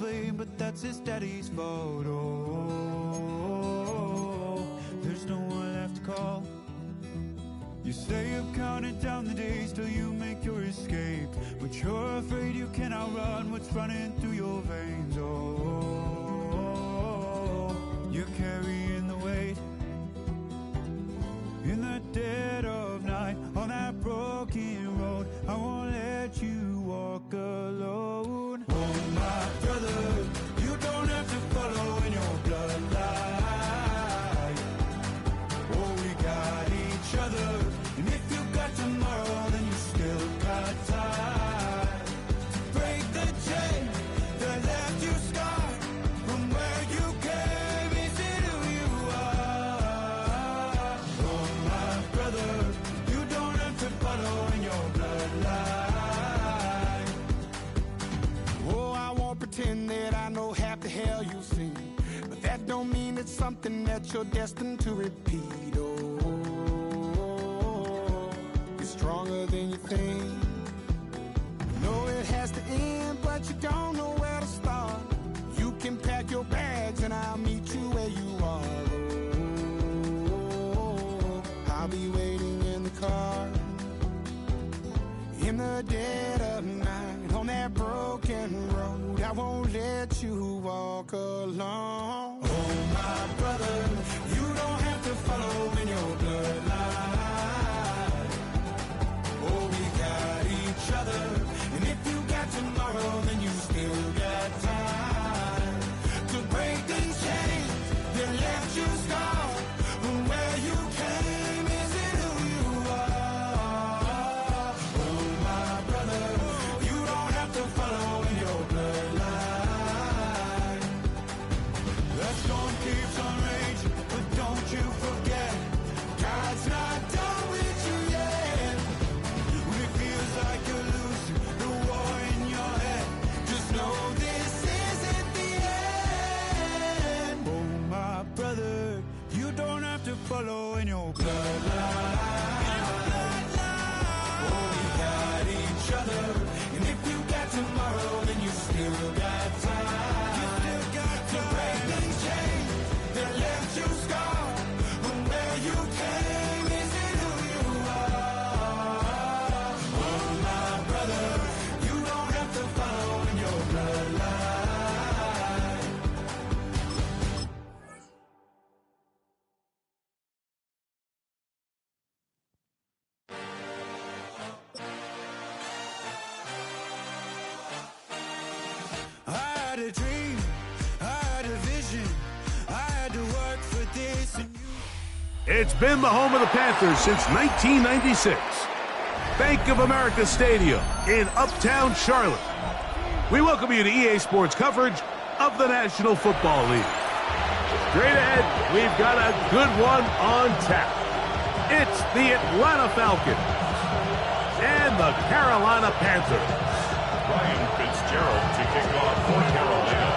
flame, but that's his daddy's fault. Oh, there's no one left to call. You say you've counted down the days till you make your escape, but you're afraid you cannot run what's running through your veins. Oh, you're carrying the weight in the dead of night on that broken road. I won't let you walk alone. Oh, my brother, you don't have to follow in your bloodline. Oh, we got each other. And if you got tomorrow, then you still got time to break the chain that left you scarred from where you came. Is it who you are? Oh, my brother, you don't have to follow in your bloodline. Oh, I won't pretend that I know half the hell you've seen, but that don't mean it's something that you're destined to repeat. Oh, stronger than you think. Know it has to end, but you don't know where to start. You can pack your bags and I'll meet you where you are. Oh, I'll be waiting in the car in the dead of night on that broken road. I won't let you walk alone. Oh, my brother, you don't have to follow in your bloodline. And if you got tomorrow, then you still got time to break these chains that left you scarred from where you came. Is it who you are? Oh, my brother, you don't have to follow in your bloodline. The storm keeps on raging, but don't you forget, God's not done with you yet. When it feels like you're losing the war in your head, just know this isn't the end. Oh, my brother, you don't have to follow in your bloodline. Oh, we got each other, and if you got tomorrow, then you still got time. You still got to break these chains that left you scarred from where you came. Is it who you are? Oh, my brother, you don't have to follow in your bloodline. I had a dream, I had a vision, I had to work for this, and you... It's been the home of the Panthers since 1996. Bank of America Stadium in Uptown Charlotte. We welcome you to EA Sports coverage of the National Football League. Straight ahead, we've got a good one on tap. It's the Atlanta Falcons and the Carolina Panthers. Ryan Fitzgerald to kick off for Carolina.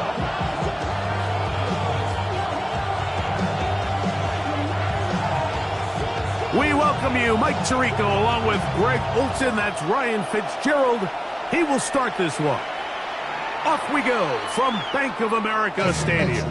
We welcome you, Mike Tirico, along with Greg Olson. That's Ryan Fitzgerald. He will start this one. Off we go from Bank of America Stadium.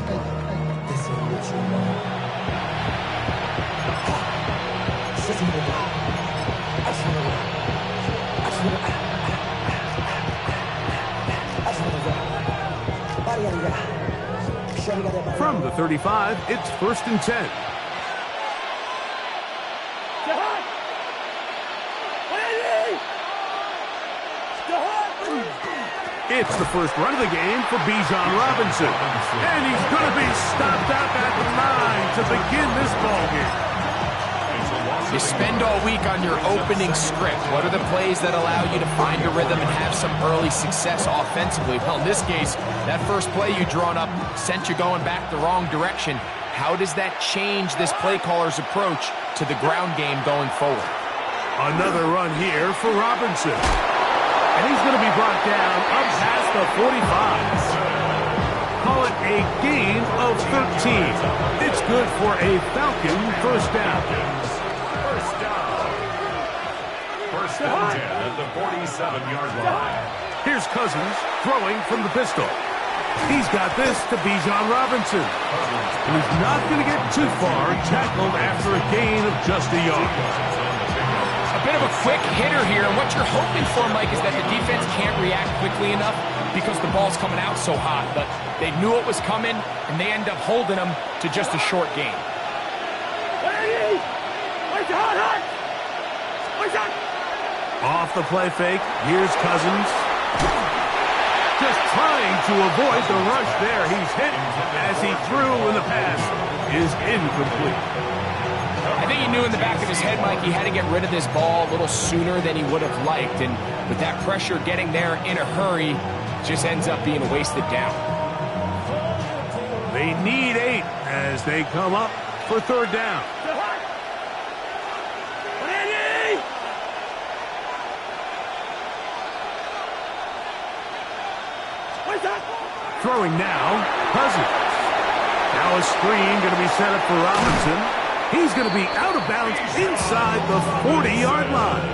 From the 35, it's 1st and 10. It's the first run of the game for Bijan Robinson. And he's going to be stopped out at the 9 to begin this ballgame. You spend all week on your opening script. What are the plays that allow you to find a rhythm and have some early success offensively? Well, in this case, that first play you drawn up sent you going back the wrong direction. How does that change this play caller's approach to the ground game going forward? Another run here for Robinson. And he's going to be brought down up past the 45. Call it a gain of 13. It's good for a Falcon first down. First and 10 at the 47-yard line. Here's Cousins throwing from the pistol. He's got this to Bijan Robinson. He's not going to get too far tackled after a gain of just a yard. A bit of a quick hitter here, and what you're hoping for, Mike, is that the defense can't react quickly enough because the ball's coming out so hot, but they knew it was coming, and they end up holding them to just a short gain. Off the play fake, here's Cousins. Just trying to avoid the rush there. He's hit as he threw, and the pass is incomplete. I think he knew in the back of his head, Mike, he had to get rid of this ball a little sooner than he would have liked, and with that pressure getting there in a hurry, just ends up being a wasted down. They need 8 as they come up for third down. Throwing now, Cousins. Now a screen going to be set up for Robinson. He's going to be out of bounds inside the 40-yard line.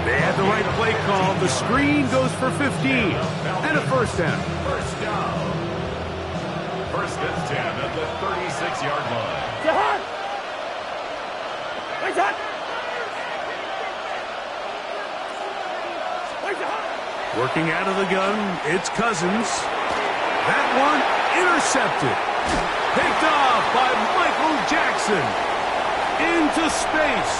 They had the right play call. The screen goes for 15 and a first down. First down. First and 10 at the 36-yard line. Working out of the gun, it's Cousins. That one intercepted. Picked off by Michael Jackson. Into space.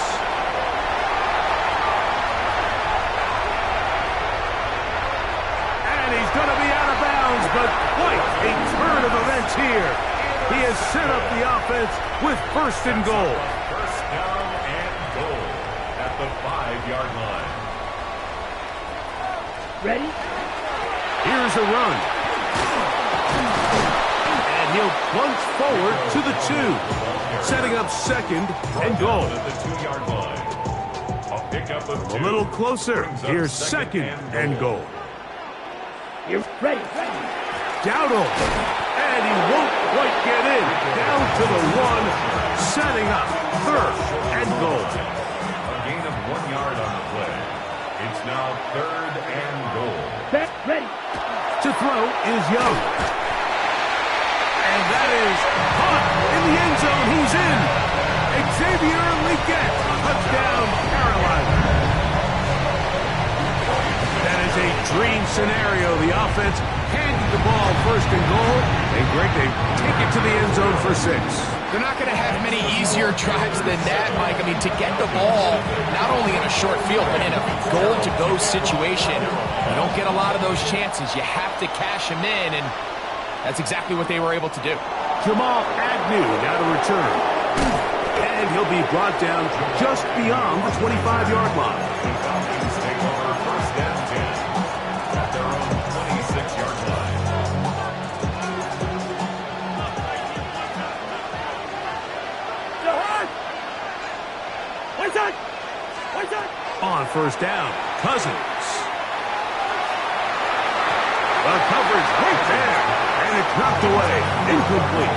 And he's going to be out of bounds, but quite a turn of events here. He has set up the offense with first and goal. First down and goal at the 5-yard line. Ready? Here's a run. And he'll plunge forward to the 2. Setting up second and goal. At the 2-yard line. A pickup of 2. A little closer. Here's second and goal. You're ready. Dowdle. And he won't quite get in. Down to the 1. Setting up third and goal. A gain of 1 yard on the play. It's now third and goal. Back, ready. To throw is Young. And that is caught in the end zone. He's in. Xavier Legette. Touchdown, Carolina. That is a dream scenario. The offense handed the ball first and goal. And Greg, they take it to the end zone for 6. They're not going to have many easier drives than that, Mike. I mean, to get the ball, not only in a short field, but in a goal-to-go situation, you don't get a lot of those chances. You have to cash them in, and that's exactly what they were able to do. Jamal Agnew now to return. And he'll be brought down just beyond the 25-yard line. The Falcons take over first and 10 at their own 26-yard line. On first down, Cousins. The coverage right there, and it's knocked away, incomplete.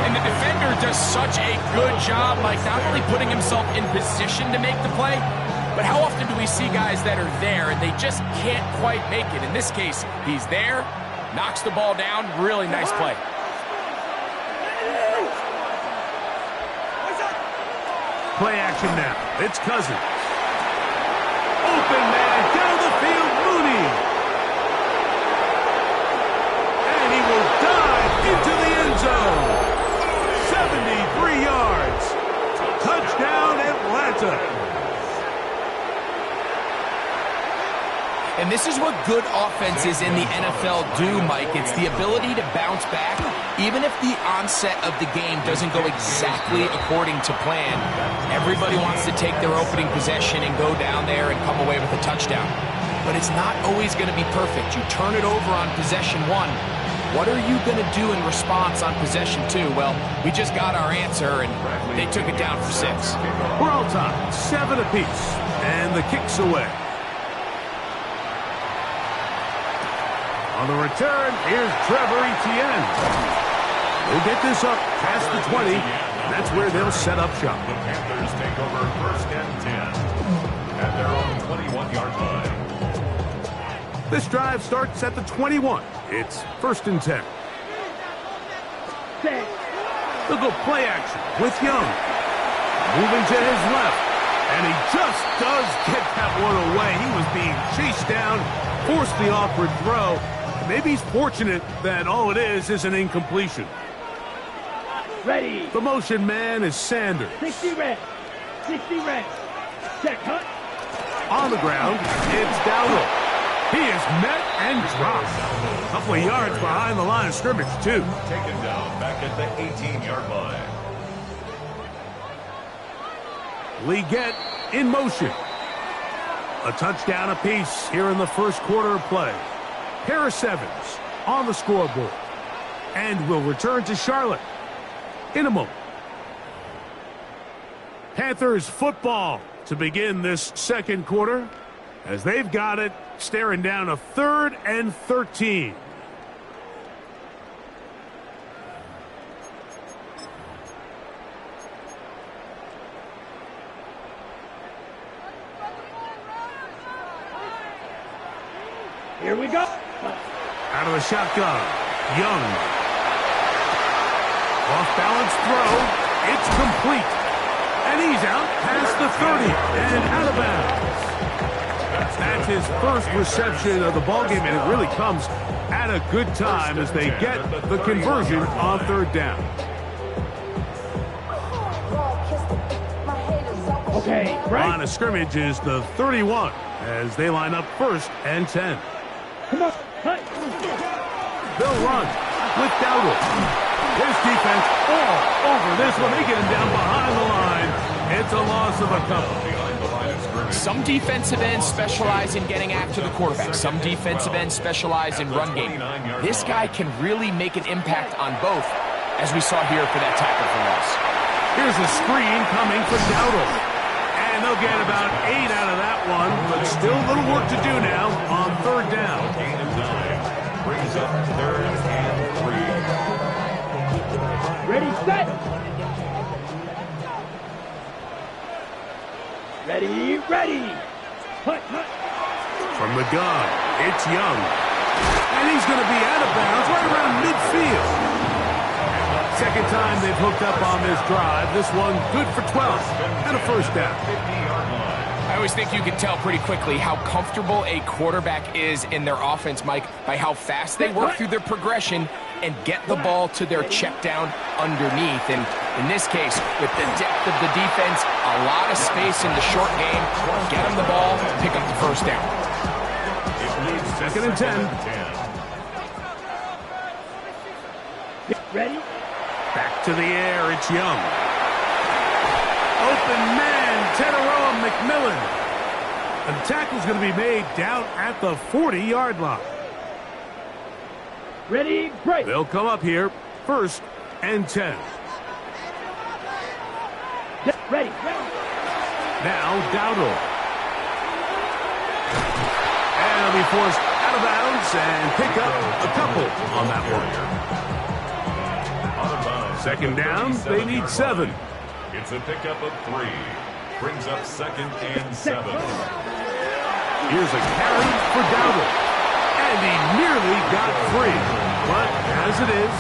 And the defender does such a good job, like not only putting himself in position to make the play, but how often do we see guys that are there and they just can't quite make it? In this case, he's there, knocks the ball down, really nice play. Play action now. It's Cousins. Open man down the field, Mooney. And he will dive into the end zone. 73 yards. Touchdown, Atlanta. And this is what good offenses in the NFL do, Mike. It's the ability to bounce back, even if the onset of the game doesn't go exactly according to plan. Everybody wants to take their opening possession and go down there and come away with a touchdown. But it's not always going to be perfect. You turn it over on possession 1. What are you going to do in response on possession 2? Well, we just got our answer, and they took it down for 6. We're all tied, 7 apiece, and the kick's away. On the return, here's Trevor Etienne. They'll get this up past the 20, and that's where they'll set up shop. The Panthers take over first and 10 at their own 21-yard line. This drive starts at the 21. It's 1st and 10. Set. They'll go play action with Young. Moving to his left. And he just does get that one away. He was being chased down, forced the awkward throw. Maybe he's fortunate that all it is an incompletion. Ready. The motion man is Sanders. 60 red. 60 red. Check, huh? On the ground, it's Dowdle. He is met and dropped. A couple of yards behind the line of scrimmage, too. Taken down back at the 18-yard line. Leggett in motion. A touchdown apiece here in the first quarter of play. Harris Evans on the scoreboard. And will return to Charlotte in a moment. Panthers football to begin this second quarter as they've got it staring down a 3rd and 13. Here we go. Out of the shotgun, Young. Off-balance throw. It's complete. And he's out past the 30 and out of bounds. That's his first reception of the ballgame, and it really comes at a good time as they get the conversion on 3rd down. Okay, right. Line of scrimmage is the 31 as they line up 1st and 10. Come on. Hey. They'll run with Dowdle. His defense all over this one. They get him down behind the line. It's a loss of a couple. Some defensive ends specialize in getting after the quarterback. Some defensive ends specialize in run game. This guy can really make an impact on both, as we saw here for that tackle for loss. Here's a screen coming for Dowdle. And they'll get about 8 out of that one, but still a little work to do now on 3rd down. Gain of 9. Brings up 3rd and 3. Ready, set. Ready, ready. Hut, hut. From the gun, it's Young. And he's going to be out of bounds right around midfield. Second time they've hooked up on this drive. This one good for 12 and a 1st down. I always think you can tell pretty quickly how comfortable a quarterback is in their offense, Mike, by how fast they work through their progression and get the ball to their check down underneath. And in this case, with the depth of the defense, a lot of space in the short game, get them the ball, pick up the 1st down. Second and 10. Ready? Back to the air, it's Young. Open man, Teteroa McMillan. And the tackle's going to be made down at the 40-yard line. Ready, break. They'll come up here, 1st and 10. Ready. Now Dowdle. And he'll be forced out of bounds and pick up a couple on that one. Second down, they need 7. It's a pickup of 3. Brings up 2nd and 7. Here's a carry for Dowdle. And he nearly got free. But as it is,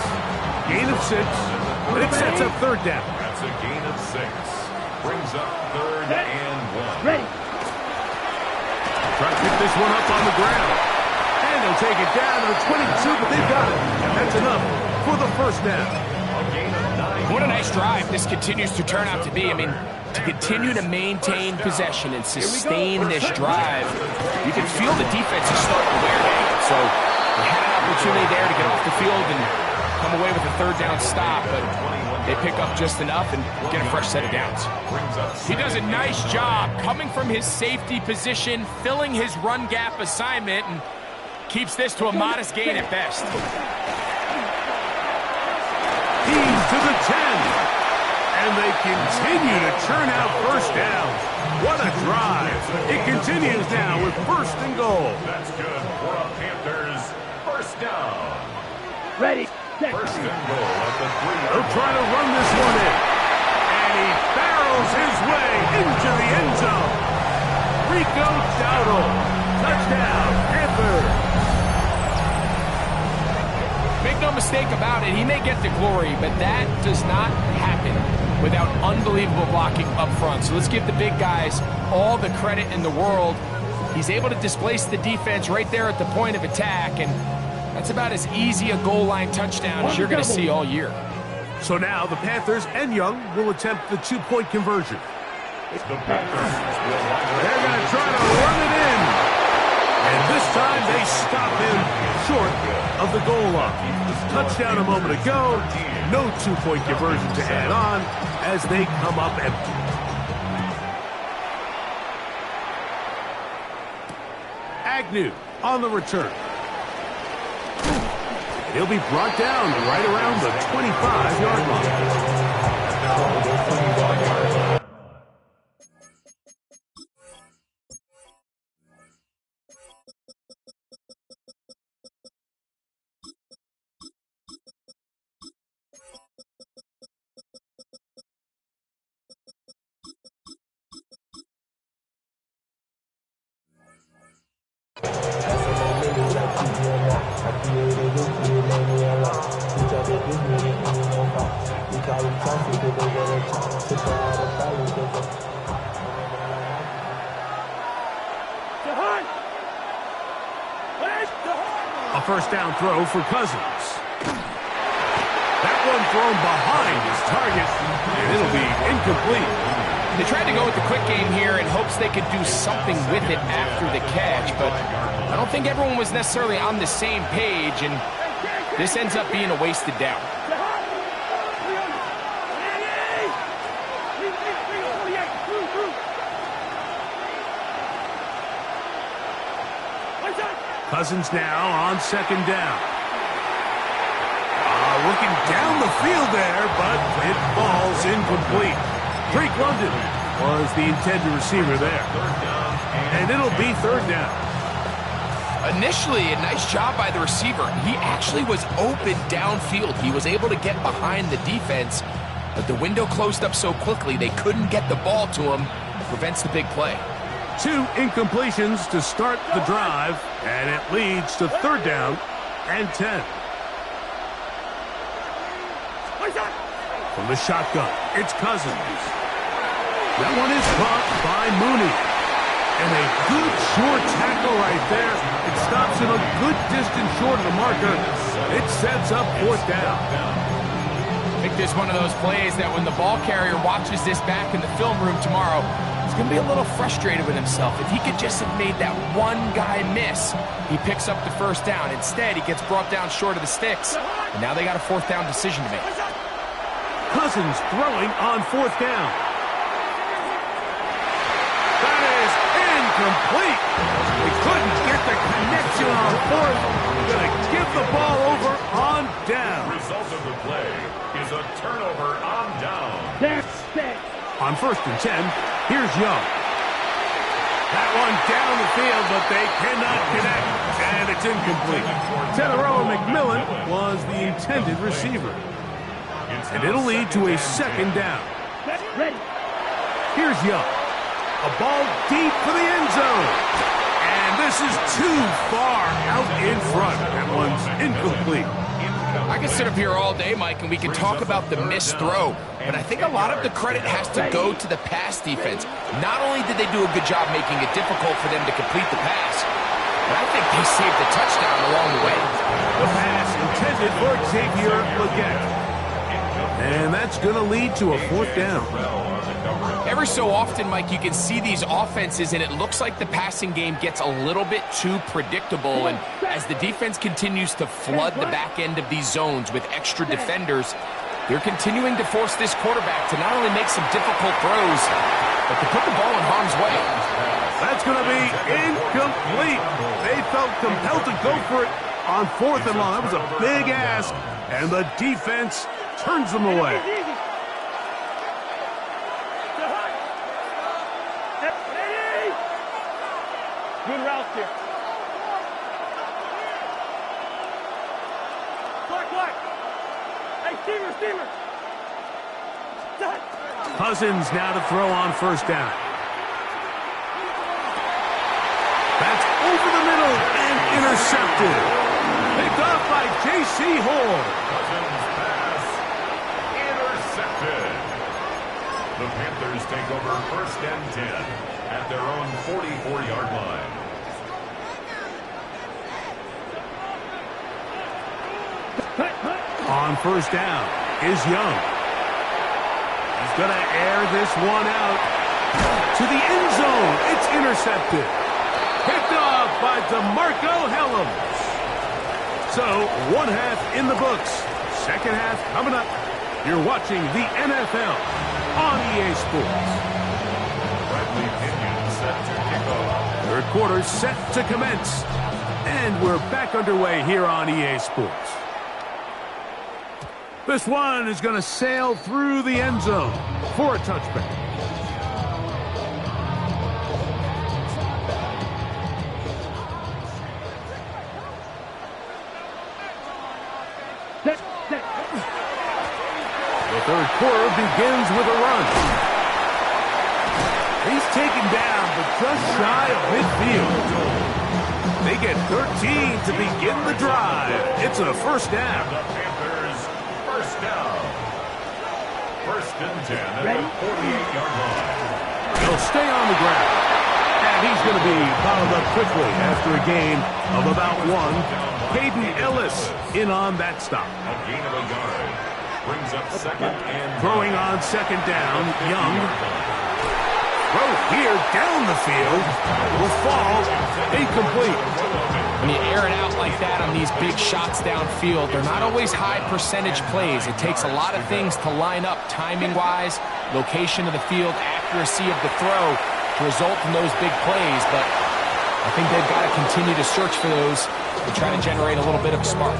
gain of 6. And it sets up 3rd down. That's a gain of 6. Brings up 3rd and 1. Ready. Try to pick this one up on the ground. And they'll take it down to the 22, but they've got it. And that's enough for the 1st down. What a nice drive this continues to turn out to be. I mean, to continue to maintain possession and sustain this drive, you can feel the defense is starting to wear down. So they had an opportunity there to get off the field and come away with a 3rd down stop, but they pick up just enough and get a fresh set of downs. He does a nice job coming from his safety position, filling his run gap assignment, and keeps this to a modest gain at best. He's to the 10. And they continue to churn out 1st down. What a drive. It continues now with 1st and goal. That's good for a Panthers 1st down. Ready. 1st and goal at the 3. They'll try to run this one in. And he barrels his way into the end zone. Rico Dowdle. Touchdown, Panthers. Make no mistake about it, he may get the glory, but that does not happen without unbelievable blocking up front. So let's give the big guys all the credit in the world. He's able to displace the defense right there at the point of attack, and that's about as easy a goal line touchdown as you're going to see all year. So now the Panthers and Young will attempt the two-point conversion. The Panthers will They're going to try to run it in. And this time they stop him short of the goal line. Touchdown a moment ago. No two-point conversion to add on as they come up empty. Agnew on the return. And he'll be brought down right around the 25-yard line. A first down throw for Cousins. That one thrown behind his target, and it'll be incomplete. They tried to go with the quick game here in hopes they could do something with it after the catch, but I don't think everyone was necessarily on the same page, and this ends up being a wasted down. Cousins now on second down. Looking down the field there, but it falls incomplete. Drake London was the intended receiver there. And it'll be third down. Initially, a nice job by the receiver. He actually was open downfield. He was able to get behind the defense, but the window closed up so quickly they couldn't get the ball to him. Prevents the big play. 2 incompletions to start the drive, and it leads to third down and 10. From the shotgun, it's Cousins. That one is caught by Mooney. And a good short tackle right there. It stops him a good distance short of the marker. It sets up fourth down. I think this is one of those plays that when the ball carrier watches this back in the film room tomorrow, he's going to be a little frustrated with himself. If he could just have made that one guy miss, he picks up the first down. Instead, he gets brought down short of the sticks. And now they got a fourth down decision to make. Cousins throwing on fourth down. That is incomplete. He couldn't get the connection on fourth. Going to give the ball over on down. The result of the play is a turnover on down. That's it. On first and 10, here's Young. That one down the field, but they cannot connect, and it's incomplete. Teteroa McMillan was the intended receiver. And it'll lead to a second down. Ready. Here's Young. A ball deep for the end zone. And this is too far out in front. That one's incomplete. I can sit up here all day, Mike, and we can talk about the missed throw, but I think a lot of the credit has to go to the pass defense. Not only did they do a good job making it difficult for them to complete the pass, but I think they saved the touchdown along the way. The pass intended for Xavier Legette. And that's going to lead to a fourth down. Every so often, Mike, you can see these offenses, and it looks like the passing game gets a little bit too predictable. And as the defense continues to flood the back end of these zones with extra defenders, they're continuing to force this quarterback to not only make some difficult throws, but to put the ball in harm's way. That's going to be incomplete. They felt compelled to go for it on fourth and long. That was a big ask, and the defense turns them away. Good route here. Clark. Hey, steamer. Cousins now to throw on first down. That's over the middle and Intercepted. Picked off by J.C. Hall. Cousins pass intercepted. The Panthers take over 1st and 10 at their own 44-yard line. On 1st down is Young. He's going to air this one out to the end zone. It's intercepted. Picked off by DeMarco Helms. So, 1 half in the books. 2nd half coming up. You're watching the NFL on EA Sports. Bradley Pinion set to kick off. 3rd quarter set to commence. And we're back underway here on EA Sports. This one is going to sail through the end zone for a touchback. The 3rd quarter begins with a run. He's taken down, but just shy of midfield. They get 13 to begin the drive. It's a 1st down. The Panthers, 1st down. 1st and 10 at the 48-yard line. He'll stay on the ground. And he's going to be fouled up quickly after a gain of about 1. Hayden Ellis in on that stop. A gain of a yard. Brings up 2nd and Throwing on 2nd down, Young. Throw here down the field. Will fall incomplete. When you air it out like that on these big shots downfield, they're not always high percentage plays. It takes a lot of things to line up timing-wise, location of the field, accuracy of the throw to result in those big plays. But I think they've got to continue to search for those to try to generate a little bit of a spark.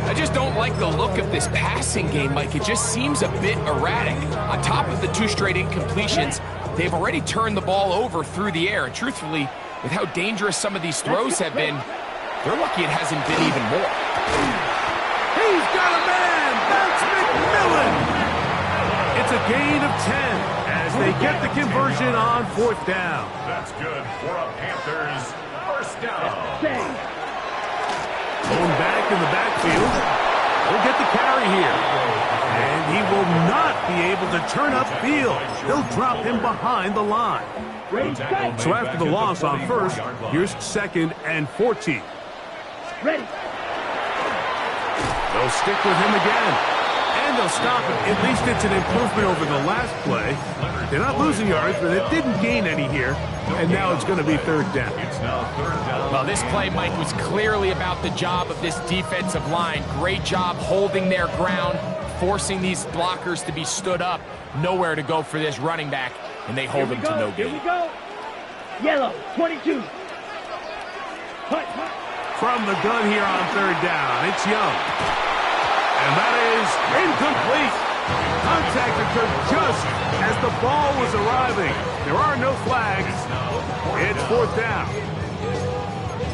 I just don't like the look of this passing game, Mike. It just seems a bit erratic. On top of the 2 straight incompletions, they've already turned the ball over through the air. And truthfully, with how dangerous some of these throws have been, they're lucky it hasn't been even more. He's got a man. That's McMillan. It's a gain of 10 as they get the conversion on 4th down. that's good for a Panthers 1st down. Going back in the backfield. He'll get the carry here. And he will not be able to turn upfield. They'll drop him behind the line. So after the loss on 1st, here's 2nd and 14. Ready. They'll stick with him again. And they'll stop him. At least it's an improvement over the last play. They're not losing yards, but it didn't gain any here. And now it's going to be 3rd down. It's now 3rd down. Well, this play, Mike, was clearly about the job of this defensive line. Great job holding their ground, forcing these blockers to be stood up. Nowhere to go for this running back, and they hold him to no Here gain. we go. Yellow, 22. Hut. From the gun here on 3rd down, it's Young. And that is incomplete. Contact occurred just as the ball was arriving. There are no flags. It's 4th down.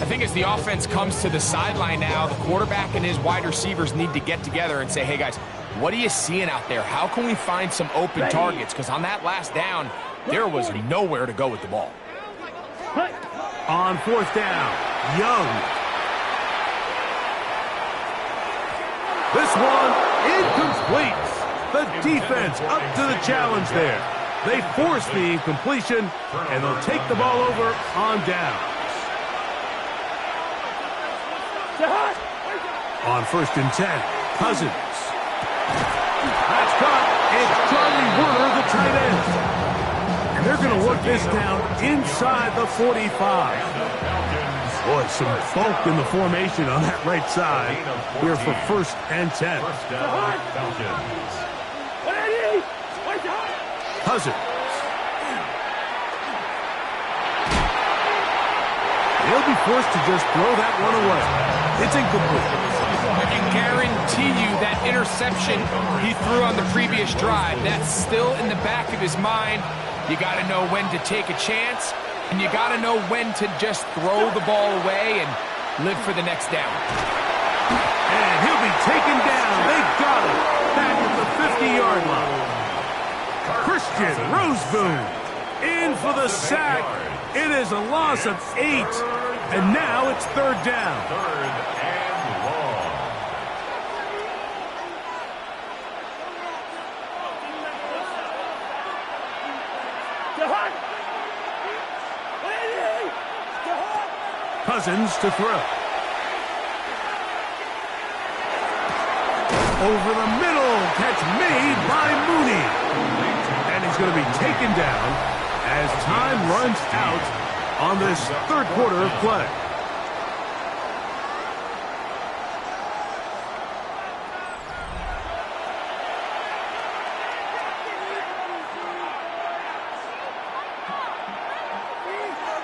I think as the offense comes to the sideline now, the quarterback and his wide receivers need to get together and say, hey, guys, what are you seeing out there? How can we find some open targets? Because on that last down, there was nowhere to go with the ball. Hut. On 4th down, Young. This one incomplete. The defense up to the challenge there. They force the incompletion, and they'll take the ball over on down. On 1st and 10, Cousins. That's caught. It's Charlie Werner, the tight end. And they're going to work this down inside the 45. Boy, some bulk in the formation on that right side here for 1st and 10. 1st down, Falcons. Cousins. He'll be forced to just throw that one away. It's incomplete. I can guarantee you that interception he threw on the previous drive, that's still in the back of his mind. You got to know when to take a chance, and you got to know when to just throw the ball away and live for the next down. And he'll be taken down. They got him back at the 50-yard line. Christian Roseboom in for the sack. It is a loss of 8. And now it's third down. Third and long. Cousins to throw. Over the middle. Catch made by Mooney. And he's going to be taken down as time runs out on this third quarter of play.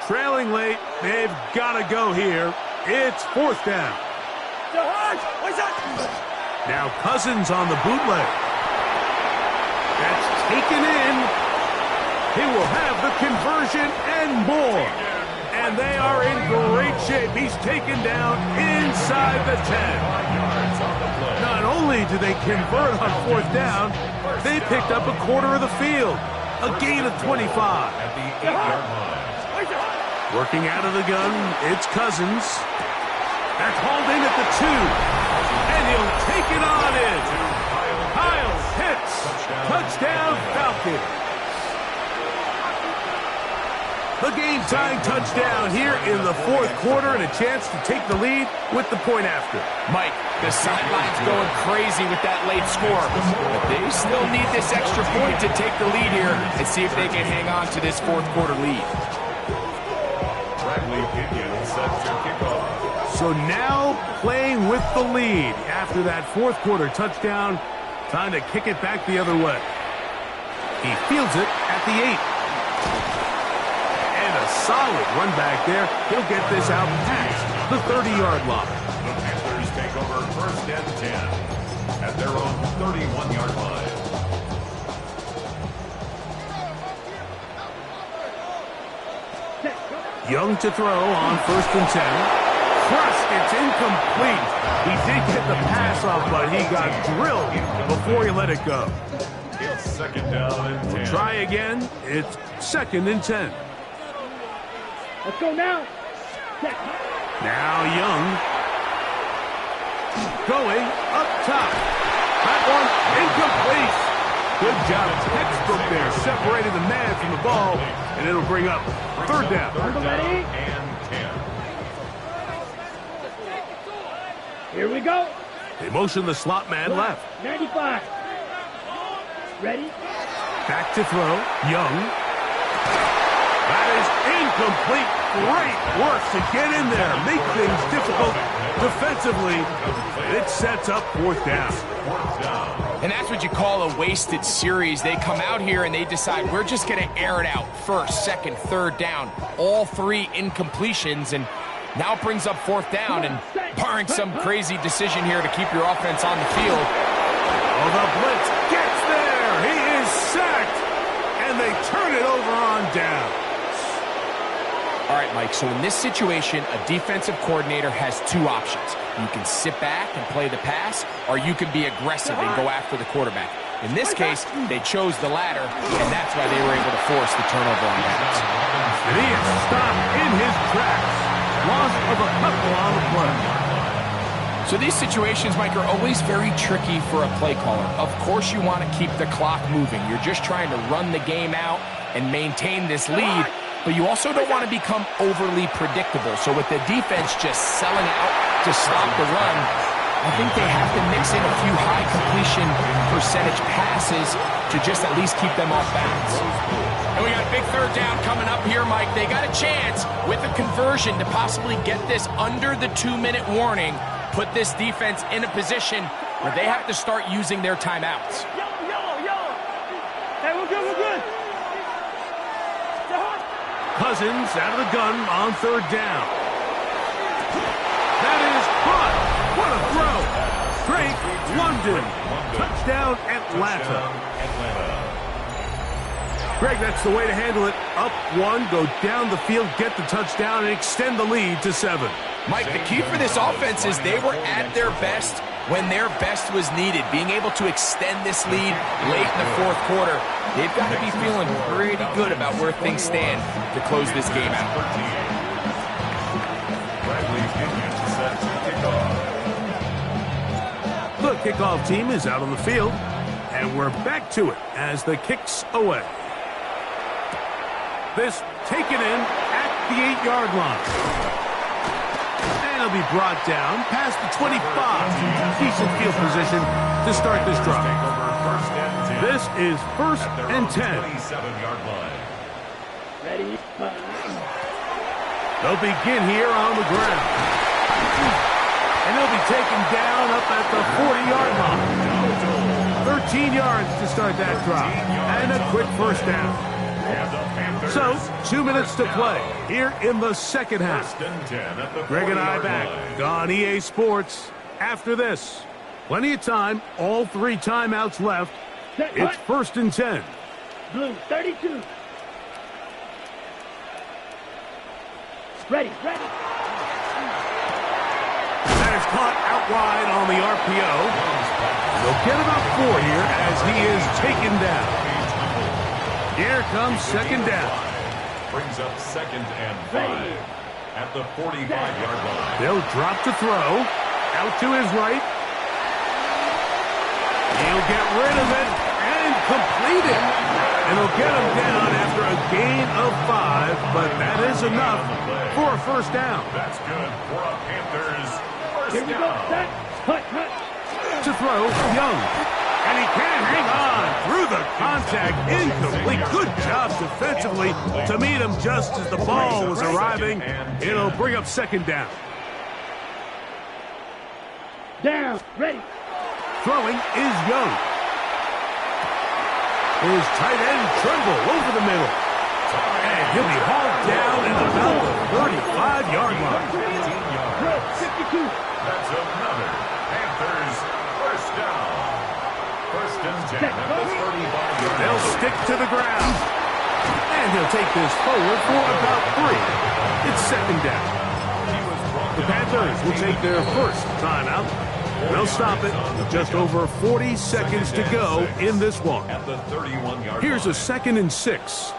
Trailing late, they've got to go here. It's fourth down. Now Cousins on the bootleg. That's taken in. He will have the conversion and more. And they are in great shape. He's taken down inside the 10. Not only do they convert on fourth down, they picked up a quarter of the field. A gain of 25. At the 8-yard line. Working out of the gun, it's Cousins. That's hauled in at the 2. And he'll take it on in. Kyle hits. Touchdown, Falcons. The game-tying touchdown here in the fourth quarter and a chance to take the lead with the point after. Mike, the sideline's going crazy with that late score. But they still need this extra point to take the lead here and see if they can hang on to this fourth quarter lead. So now playing with the lead after that fourth quarter touchdown. Time to kick it back the other way. He fields it at the 8. And a solid run back there. He'll get this out past the 30-yard line. The Panthers take over first and 10 at their own 31-yard line. Young to throw on first and 10. Thrust, it's incomplete. He did get the pass off, but he got drilled before he let it go. It's second down and 10. Try again. It's second and 10. Let's go now. Now Young. Going up top. That one incomplete. Good job. Textbook there. Separated the man from the ball, and it'll bring up third down. Third down and 10. Here we go. They motion the slot man left. 95. Ready? Back to throw. Young. That is incomplete. Great work to get in there. Make things difficult defensively. It sets up fourth down. And that's what you call a wasted series. They come out here and they decide we're just going to air it out. First, second, third down. All three incompletions, and now it brings up fourth down, and barring some crazy decision here to keep your offense on the field. Oh, the blitz gets there. He is sacked, and they turn it over on down. All right, Mike, so in this situation, a defensive coordinator has two options. You can sit back and play the pass, or you can be aggressive and go after the quarterback. In this case, they chose the latter, and that's why they were able to force the turnover on downs. And he is stopped in his tracks. Loss of a couple on the play. So these situations, Mike, are always very tricky for a play caller. Of course you want to keep the clock moving. You're just trying to run the game out and maintain this lead, but you also don't want to become overly predictable. So with the defense just selling out to stop the run, I think they have to mix in a few high completion percentage passes to just at least keep them off balance. And we got a big third down coming up here, Mike. They got a chance with a conversion to possibly get this under the 2-minute warning, put this defense in a position where they have to start using their timeouts. Yo. Hey, we're good. Cousins out of the gun on third down. That is caught. What a throw. Drake London. Touchdown, Atlanta. Greg, that's the way to handle it. Up one, go down the field, get the touchdown, and extend the lead to 7. Mike, the key for this offense is they were at their best when their best was needed. Being able to extend this lead late in the fourth quarter, they've got to be feeling pretty good about where things stand to close this game out. Union set to kick off. The kickoff team is out on the field, and we're back to it as the kick's away. This taken in at the 8-yard line. And it'll be brought down past the 25. Decent field position to start this drive. This is first and 10. 27-yard line. Ready? They'll begin here on the ground. And they'll be taken down up at the 40-yard line. 13 yards to start that drive. And a quick first down. So, 2 minutes to play here in the second half. Greg and I back on EA Sports after this. Plenty of time, all 3 timeouts left. It's first and 10. Blue, 32. Ready. That is caught out wide on the RPO. They'll get about 4 here as he is taken down. Here comes second down. Brings up second and 5 at the 45-yard line. They'll drop to throw. Out to his right. He'll get rid of it and complete it. And he'll get him down after a gain of 5, but that is enough for a first down. That's good for a Panthers first Here we go. down. Set. Cut. To throw, Young. And he can't hang on through the contact. Incomplete. Good job defensively to meet him just as the ball was arriving. It'll bring up second down. Down. Ready. Throwing is Young. His tight end Trimble over the middle. And he'll be hauled down at about the 35-yard line. 52. That's another Panthers first down. First and 10 at the 35-yard line. They'll stick to the ground. And he'll take this forward for about 3. It's second down. The Panthers will take their first timeout. They'll stop it with just over 40 seconds to go in this one. At the 31-yard Here's a line. second and 6.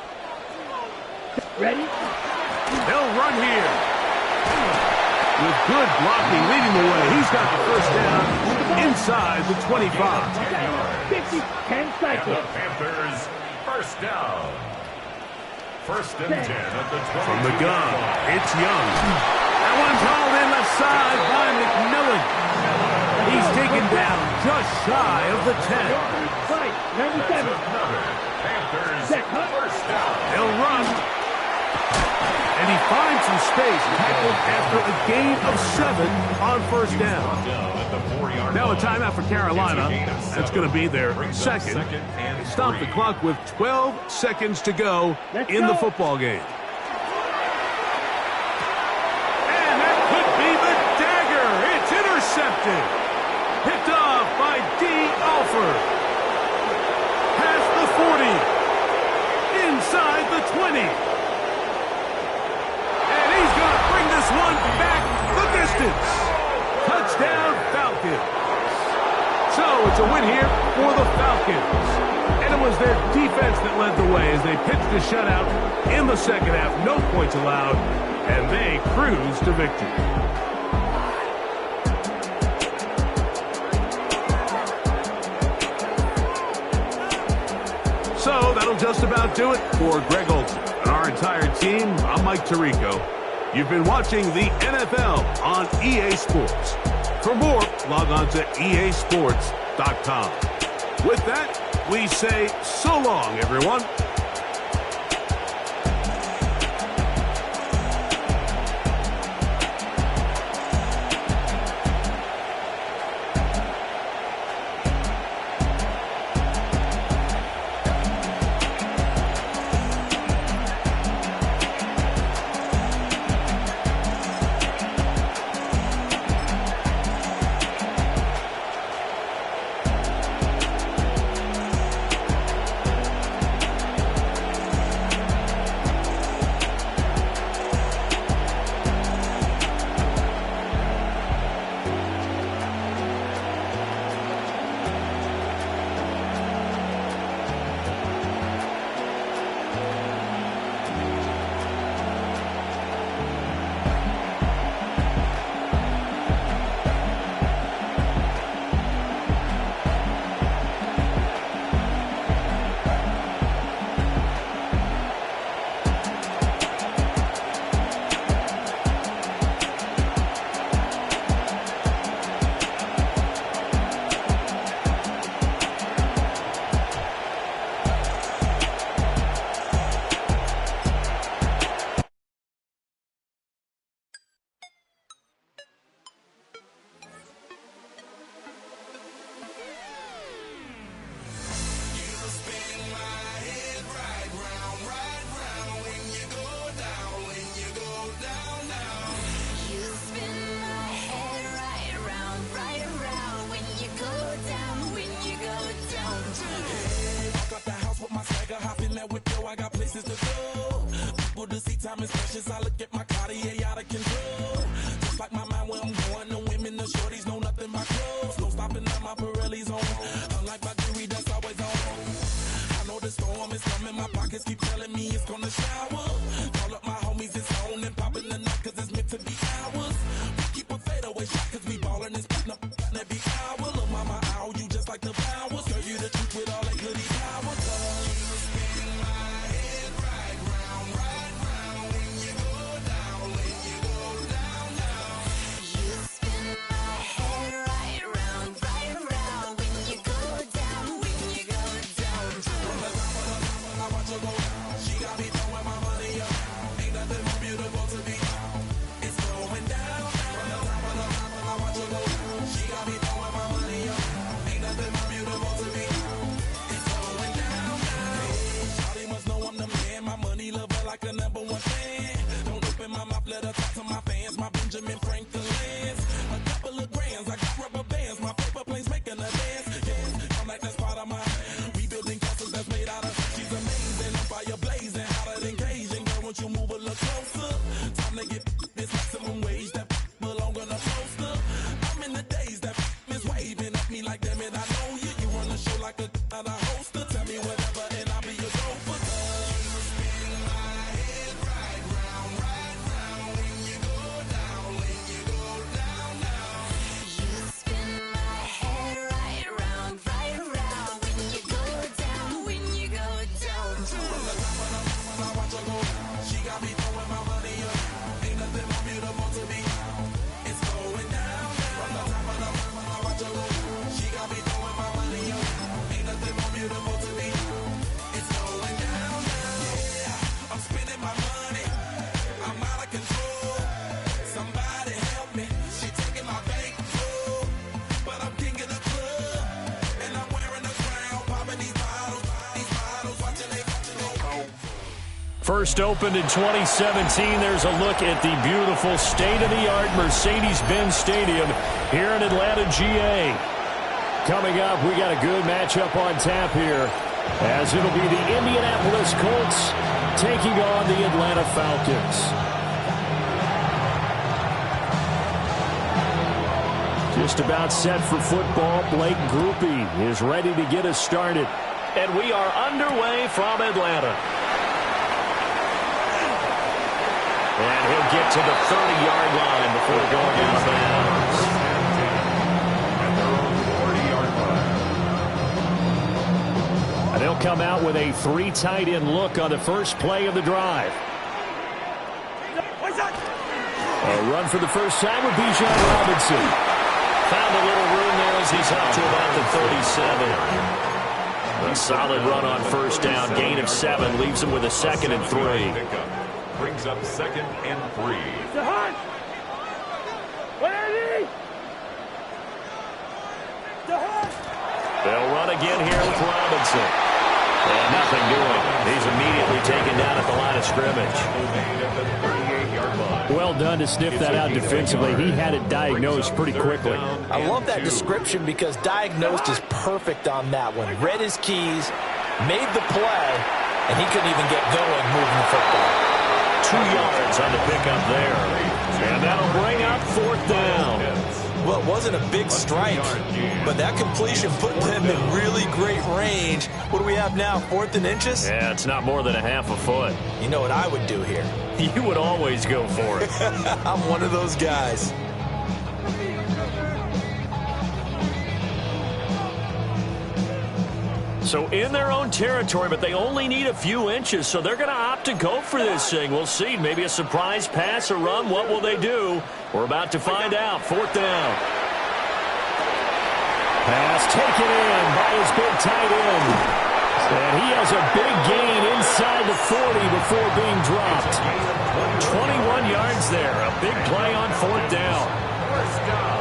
Ready. They'll run here. With good blocking leading the way, he's got the first down inside the 25. 50. 10 And the cycles. Panthers first down. First and 10 at the 20. From the gun, it's Young. That one's hauled in the side by McMillan. He's taken down just shy of the 10. Right. That's 97. another Panthers Set. first down. They'll run. And he finds some space, tackled after a gain of 7 on first down. Down at the 4-yard Now a line. timeout for Carolina. That's going to be their second. and Stop the 3. clock with 12 seconds to go in the football game. And that could be the dagger. It's intercepted. Picked off by D. Alford. Past the 40. Inside the 20. And he's going to bring this one back the distance. Touchdown Falcons. So it's a win here for the Falcons. And it was their defense that led the way as they pitched a shutout in the second half. No points allowed, and they cruised to victory. So that'll just about do it for Greg Olson and our entire team. I'm Mike Tirico. You've been watching the NFL on EA Sports. For more, log on to easports.com. With that, we say so long, everyone. mopping up my Pirelli's on. Unlike my jewelry that's always on. I know the storm is coming, my pockets keep telling me it's gonna shower. Call up my homies, it's on and popping the night, cause it's meant to be ours. We keep a fadeaway shot, cause we ballin' and spittin' up every hour. Look, mama, ow, you just like the flowers. Girl, you the truth with all that goody power. You spin my head right round when you go down, when you go down, down. You spin my head right round when you go down, when you go down. From the top of the top, I watch her go down. She got me throwing my money up. Ain't nothing more beautiful to be. It's going down. From the top of the top, I watch her go down. She got me throwing my money up. Ain't nothing more beautiful to be. It's going down. Shawty must know I'm the man. My money lover like a #1 fan. Don't open my mouth, let her talk to my fans. My Benjamin Franklin's. A couple of grands, I got rubber bands. My paper planes making a dance. Yeah, I'm like that's part of my rebuilding castles that's made out of. She's amazing, I'm fire blazing, hotter than Cajun. Girl, won't you move a little closer? Time to get this maximum wage that belong on a poster. I'm in the days that is waving at me like, damn it, I know you. You run the show like a hoster. Tell me whatever and I'll be your gopher. You spin my head right round when you go down, when you go down, down. You spin my head right round when you go down, when you go down. From the top of the mountain, I watch her go down. She got me throwing my money up. Ain't nothing more beautiful to be. It's going down. From the top of the mountain, I watch her go down. She got me throwing my money up. Ain't nothing more beautiful to be. It's going down. Yeah, I'm spending my money. I'm out of control. Somebody help me. She taking my bankroll, but I'm king of the club, and I'm wearing a crown. Popping these bottles, watching they go. First opened in 2017. There's a look at the beautiful state-of-the-art Mercedes-Benz Stadium here in Atlanta, GA. Coming up, we got a good matchup on tap here, as it'll be the Indianapolis Colts taking on the Atlanta Falcons. Just about set for football. Blake Grupe is ready to get us started. And we are underway from Atlanta. And he'll get to the 30-yard line before going out of bounds. At their own 40-yard line. And they'll come out with a 3 tight end look on the first play of the drive. A run for the first time with Bijan Robinson. Found a little room there as he's up to about the 37. A solid run on first down. Gain of 7 leaves him with a 2nd and 3. Brings up 2nd and 3. They'll run again here with Robinson. And nothing doing. He's immediately taken down at the line of scrimmage. Well done to sniff that out defensively. He had it diagnosed pretty quickly. I love that description because diagnosed is perfect on that one. Read his keys, made the play, and he couldn't even get going moving the football. 2 yards on the pickup there. And that'll bring up 4th down. Well, it wasn't a big strike, but that completion put them in really great range. What do we have now, 4th and inches? Yeah, it's not more than a half a foot. You know what I would do here? You would always go for it. I'm one of those guys. So in their own territory, but they only need a few inches, so they're going to opt to go for this thing. We'll see. Maybe a surprise pass, a run. What will they do? We're about to find out. 4th down. Pass taken in by his big tight end. And he has a big gain inside the 40 before being dropped. 21 yards there. A big play on 4th down.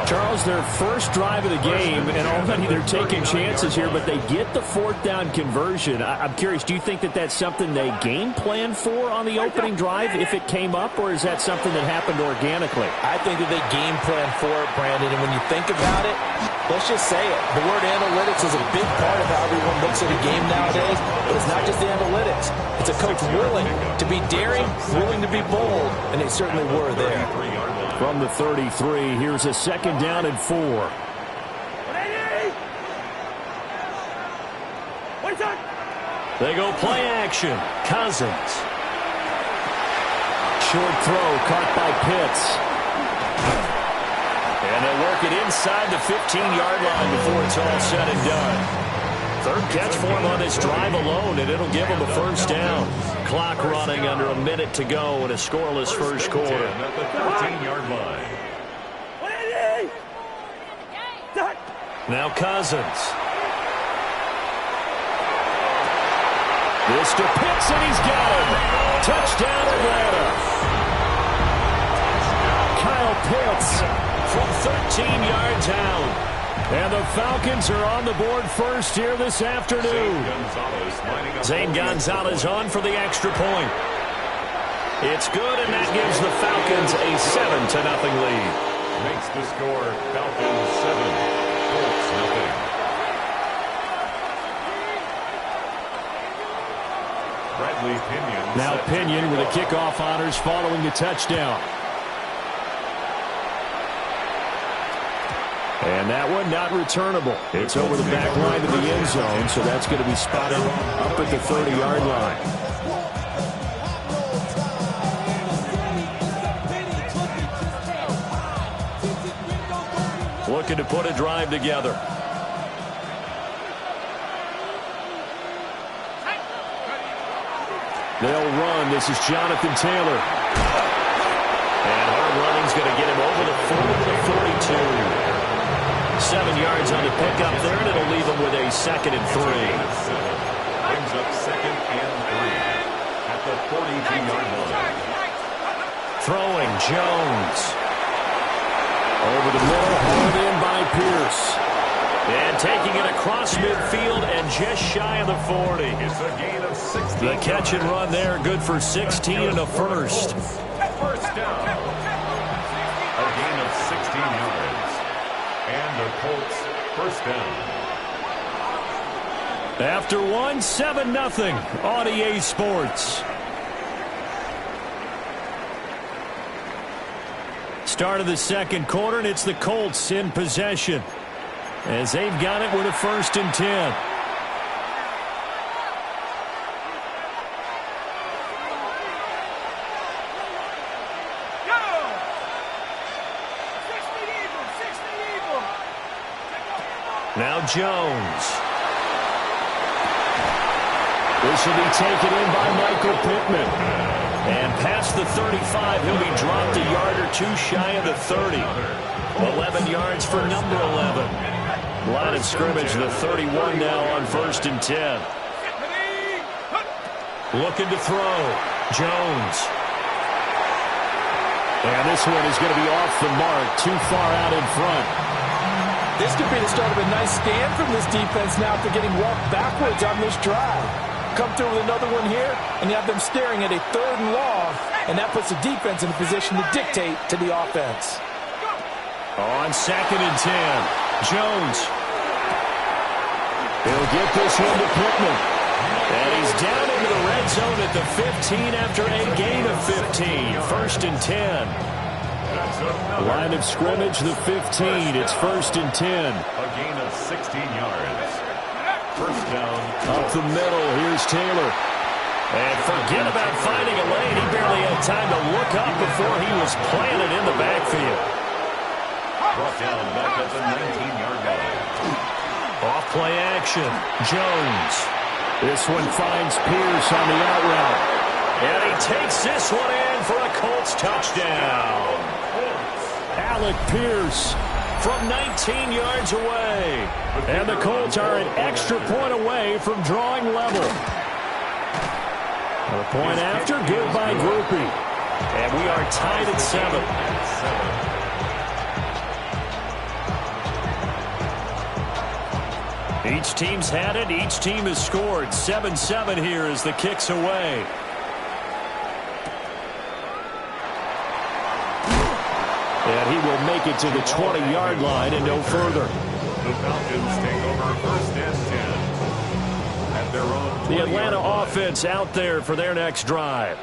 Charles, their first drive of the game, and already they're taking chances here, but they get the 4th down conversion. I'm curious, do you think that that's something they game plan for on the opening drive if it came up, or is that something that happened organically? I think that they game plan for it, Brandon, and when you think about it, let's just say it. The word analytics is a big part of how everyone looks at a game nowadays, but it's not just the analytics. It's a coach willing to be daring, willing to be bold, and they certainly were there. From the 33, here's a 2nd down and 4. They go play action. Cousins. Short throw caught by Pitts. And they'll work it inside the 15-yard line before it's all said and done. Third catch for him on this drive alone, and it'll give him a first down. Clock running under a minute to go in a scoreless first quarter. At the 14-yard line. Now Cousins. This to Pitts, and he's got him. Touchdown, Atlanta. Kyle Pitts from 13 yards out. And the Falcons are on the board first here this afternoon. Zane Gonzalez on for the extra point. It's good, and that gives the Falcons a 7-0 lead. Makes the score Falcons 7, Colts 0. Bradley Pinion. Now Pinion with the kickoff honors following the touchdown. And that one not returnable. It's over the back line of the end zone, so that's going to be spotted up at the 30-yard line. Looking to put a drive together. They'll run. This is Jonathan Taylor. And hard running's going to get him over the 40 to the 42. 7 yards on the pickup there, and it'll leave him with a 2nd and 3. Brings up 2nd and 3 at the 42-yard line. Throwing Jones. Over the middle, hauled in by Pierce. And taking it across midfield and just shy of the 40. It's a gain of 16. The catch and run there, good for 16 and a first. First down. A gain of 16 yards. And the Colts first down. After one, 7-0 on EA Sports. Start of the second quarter, and it's the Colts in possession, as they've got it with a 1st and 10. Now Jones. This will be taken in by Michael Pittman. And past the 35, he'll be dropped a yard or two shy of the 30. 11 yards for number 11. Line of scrimmage, the 31 now on 1st and 10. Looking to throw. Jones. And this one is going to be off the mark, too far out in front. This could be the start of a nice stand from this defense now after getting walked backwards on this drive. Come through with another one here, and you have them staring at a 3rd and long, and that puts the defense in a position to dictate to the offense. On 2nd and 10, Jones. He'll get this one to Pittman. And he's down into the red zone at the 15 after a gain of 15. 1st and 10. Line of scrimmage, the 15. It's 1st and 10. A gain of 16 yards. First down. Up the middle, here's Taylor. And forget about finding a lane. He barely had time to look up before he was planted in the backfield. Brought down back at the 19-yard line. Off play action. Jones. This one finds Pierce on the out route. And he takes this one in for a Colts touchdown. Alec Pierce from 19 yards away. And the Colts are an extra point away from drawing level. A point after, good by Groupie. And we are tied at 7. Each team's had it. Each team has scored. 7-7 here as the kick's away. And he will make it to the 20-yard line and no further. The Falcons take over 1st and 10 at their own 20-yard The Atlanta line. offense out there for their next drive.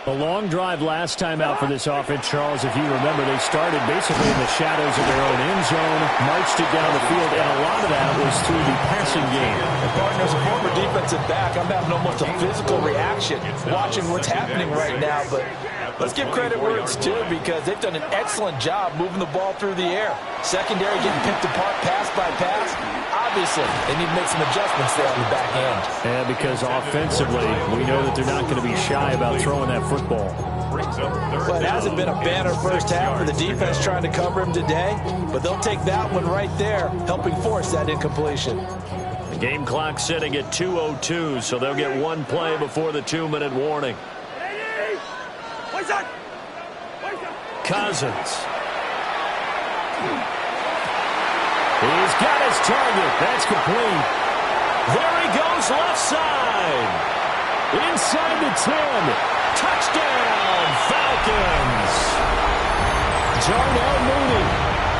A long drive last time out for this offense, Charles. If you remember, they started basically in the shadows of their own end zone, marched it down the field, and a lot of that was through the passing game. And partners, a former defensive back, I'm having almost a physical reaction watching what's happening right now. But let's give credit where it's due because they've done an excellent job moving the ball through the air. Secondary getting picked apart pass by pass. Obviously, they need to make some adjustments there on the back end. Yeah, because offensively, we know that they're not going to be shy about throwing that football. Well, it hasn't been a banner first half for the defense trying to cover him today, but they'll take that one right there, helping force that incompletion. The game clock sitting at 2:02, so they'll get one play before the 2-minute warning. Cousins. He's got his target. That's complete. There he goes left side. Inside the 10. Touchdown, Falcons. Darnell Mooney,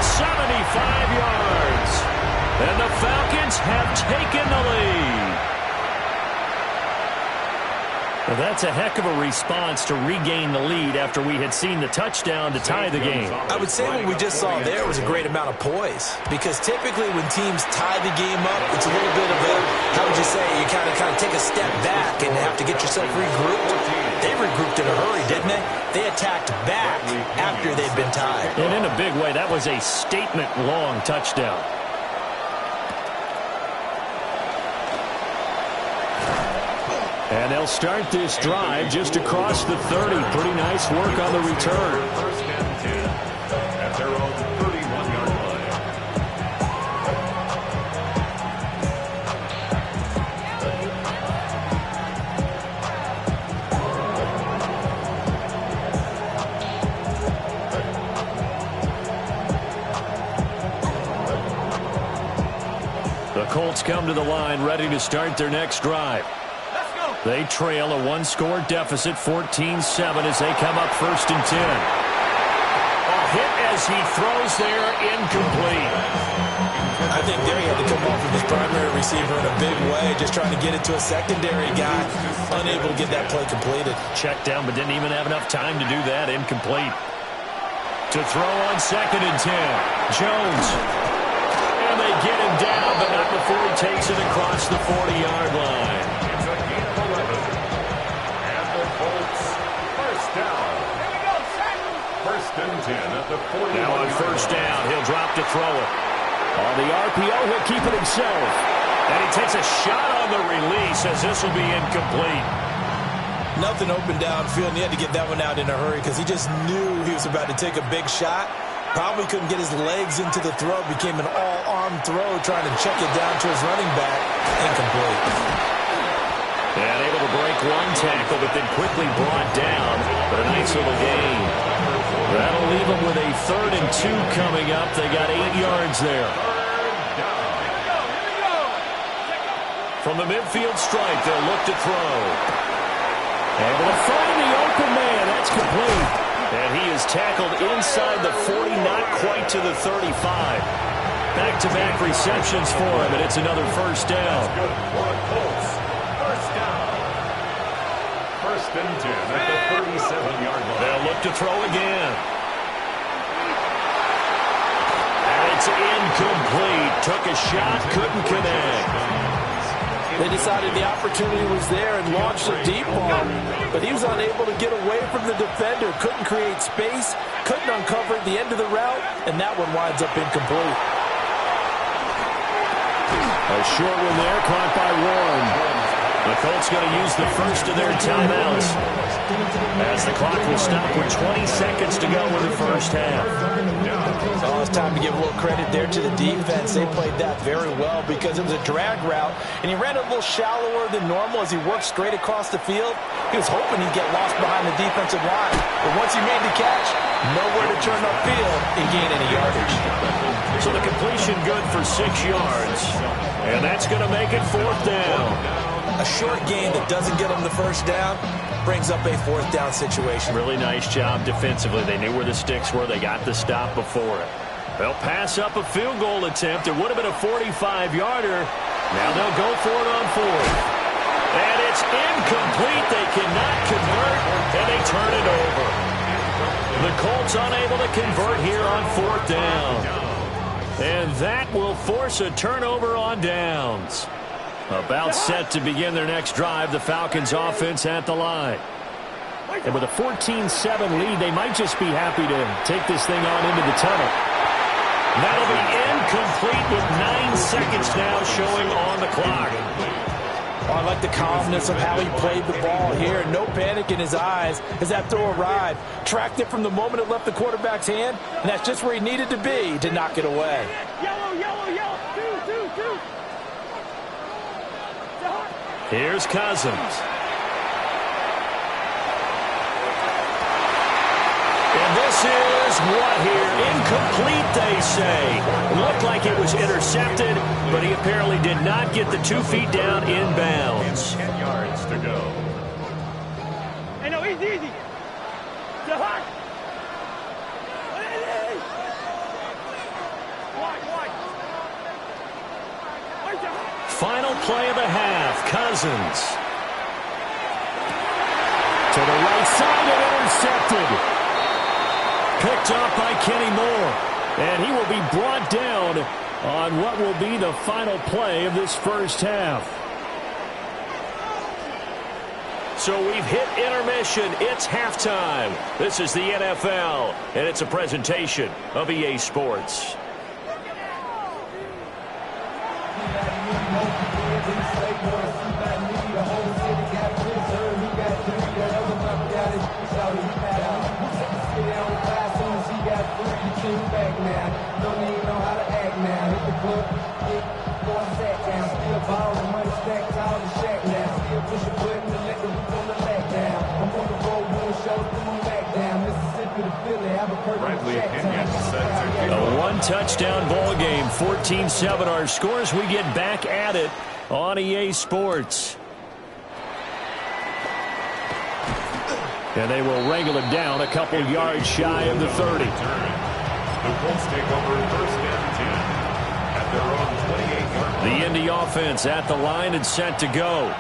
75 yards. And the Falcons have taken the lead. Well, that's a heck of a response to regain the lead after we had seen the touchdown to tie the game. I would say what we just saw there was a great amount of poise because typically when teams tie the game up, it's a little bit of a, how would you say, you kind of take a step back and have to get yourself regrouped. They regrouped in a hurry, didn't they? They attacked back after they'd been tied. And in a big way, that was a statement-long touchdown. And they'll start this drive just across the 30. Pretty nice work on the return. First and 10 at their own 31-yard The Colts come to the line ready to start their next drive. They trail a one-score deficit, 14-7, as they come up 1st and 10. A hit as he throws there, incomplete. I think there he had to come off of his primary receiver in a big way, just trying to get it to a secondary guy, unable to get that play completed. Checked down, but didn't even have enough time to do that, incomplete. To throw on 2nd and 10, Jones. And they get him down, but not before he takes it across the 40-yard line. First and 10 at the 40. Now on 1st down, he'll drop to throw it. On the RPO, he'll keep it himself. And he takes a shot on the release as this will be incomplete. Nothing open downfield, and he had to get that one out in a hurry because he just knew he was about to take a big shot. Probably couldn't get his legs into the throw. Became an all-arm throw, trying to check it down to his running back. Incomplete. And able to break one tackle, but then quickly brought down. But a nice little gain. That'll leave them with a 3rd and 2 coming up. They got 8 yards there. From the midfield stripe, they'll look to throw. Able to find the open man. That's complete. And he is tackled inside the 40, not quite to the 35. Back-to-back receptions for him, and it's another 1st down. First down. 1st and 10 at the 37-yard line. They'll look to throw again. And it's incomplete. Took a shot, couldn't connect. They decided the opportunity was there and launched a deep ball, but he was unable to get away from the defender, couldn't create space, couldn't uncover the end of the route, and that one winds up incomplete. A short one there, caught by Warren. The Colts going to use the first of their timeouts as the clock will stop with 20 seconds to go in the 1st half. Oh, it's time to give a little credit there to the defense. They played that very well because it was a drag route, and he ran a little shallower than normal as he worked straight across the field. He was hoping he'd get lost behind the defensive line, but once he made the catch, nowhere to turn upfield and gain any yardage. So the completion good for 6 yards, and that's going to make it 4th down. A short gain that doesn't get them the 1st down brings up a 4th down situation. Really nice job defensively. They knew where the sticks were. They got the stop before it. They'll pass up a field goal attempt. It would have been a 45-yarder. Now they'll go for it on 4th. And it's incomplete. They cannot convert, and they turn it over. The Colts unable to convert here on 4th down. And that will force a turnover on downs. About set to begin their next drive, the Falcons offense at the line. And with a 14-7 lead, they might just be happy to take this thing on into the tunnel. That'll be incomplete with 9 seconds now showing on the clock. Oh, I like the calmness of how he played the ball here. No panic in his eyes as that throw arrived. Tracked it from the moment it left the quarterback's hand, and that's just where he needed to be to knock it away. Yellow, yellow, yellow. Two. Here's Cousins. And this is what here? Incomplete, they say. Looked like it was intercepted, but he apparently did not get the 2 feet down inbounds. 10 yards to go. Hey, no, easy. Wide. Final play of the half, Cousins. To the right side and intercepted. Picked up by Kenny Moore. And he will be brought down on what will be the final play of this first half. So we've hit intermission. It's halftime. This is the NFL, and it's a presentation of EA Sports. A one-touchdown ball game, 14-7 our scores. We get back at it on EA Sports. And they will wrangle it down a couple yards shy of the 30. The Colts take over 1st and 10 at their own 28-yard line. The Indy offense at the line and set to go.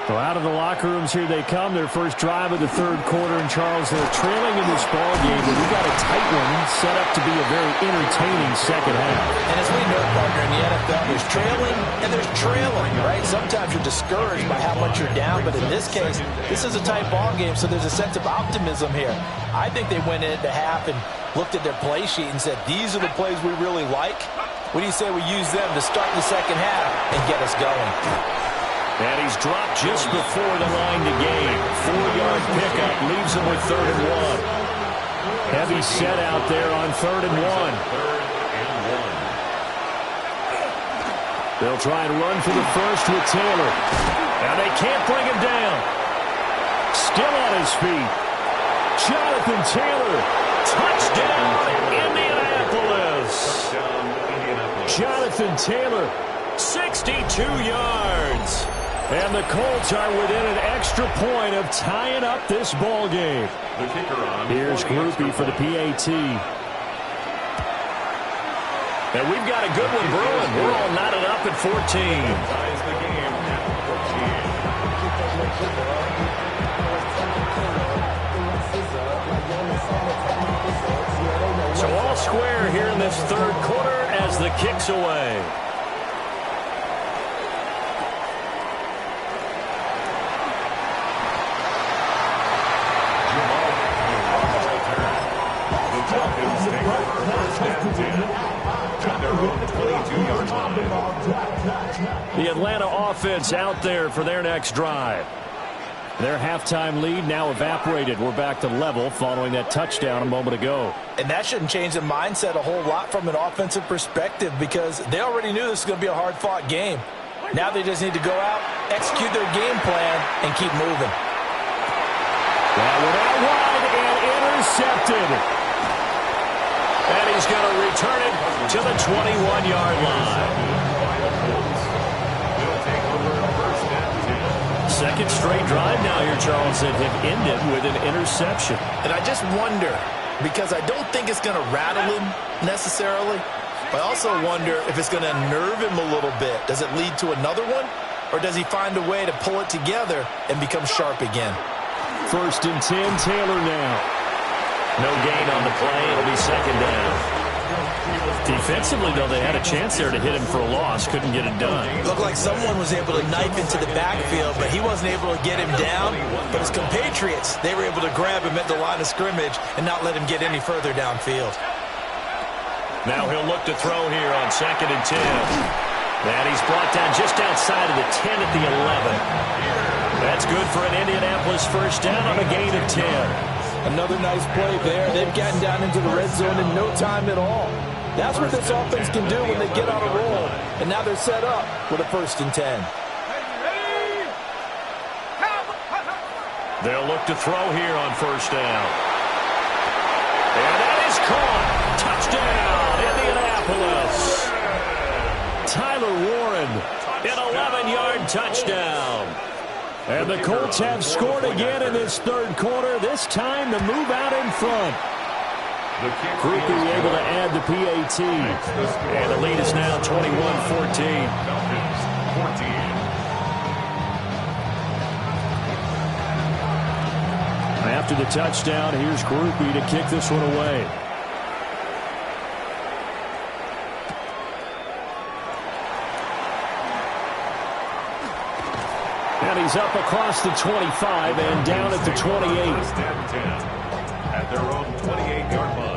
So out of the locker rooms here they come. Their first drive of the 3rd quarter. And Charles, they're trailing in this ball game, but we got a tight one set up to be a very entertaining second half. And as we know, partner, in the NFL, there's trailing and there's trailing, right? Sometimes you're discouraged by how much you're down, but in this case, this is a tight ball game, so there's a sense of optimism here. I think they went into half and looked at their play sheet and said, these are the plays we really like. What do you say we use them to start the second half and get us going? And he's dropped just before the line to gain. 4-yard pickup leaves him with 3rd and 1. Heavy set out there on 3rd and 1. They'll try and run for the first with Taylor. Now they can't bring him down. Still on his feet. Jonathan Taylor. Touchdown, Indianapolis. Jonathan Taylor, 62 yards. And the Colts are within an extra point of tying up this ball game. The kicker on. Here's Groupie for the PAT. And we've got a good one brewing. We're all knotted up at 14. Ties the game at 14. So all square here in this 3rd quarter as the kick's away. The Atlanta offense out there for their next drive. Their halftime lead now evaporated. We're back to level following that touchdown a moment ago. And that shouldn't change the mindset a whole lot from an offensive perspective because they already knew this was going to be a hard-fought game. Now they just need to go out, execute their game plan, and keep moving. That went out wide and intercepted. And he's going to return it to the 21-yard line. Second straight drive now here, Charles, that have ended with an interception. And I just wonder, because I don't think it's going to rattle him necessarily, but I also wonder if it's going to nerve him a little bit. Does it lead to another one? or does he find a way to pull it together and become sharp again? 1st and 10, Taylor now. No gain on the play. It'll be 2nd down. Defensively, though, they had a chance there to hit him for a loss. Couldn't get it done. Looked like someone was able to knife into the backfield, but he wasn't able to get him down. But his compatriots, they were able to grab him at the line of scrimmage and not let him get any further downfield. Now he'll look to throw here on 2nd and 10. And he's brought down just outside of the 10 at the 11. That's good for an Indianapolis 1st down on a gain of 10. Another nice play there. They've gotten down into the red zone in no time at all. That's what this offense can do when they get on a roll. And now they're set up with a 1st and 10. They'll look to throw here on 1st down. And that is caught. Touchdown, Indianapolis. Tyler Warren, An 11-yard touchdown. and the Colts have scored again in this 3rd quarter. This time the move out in front. Groupie able to add the PAT. And the lead is now 21-14. After the touchdown, here's Groupie to kick this one away. And he's up across the 25 and down at the 28. At their own 28-yard line.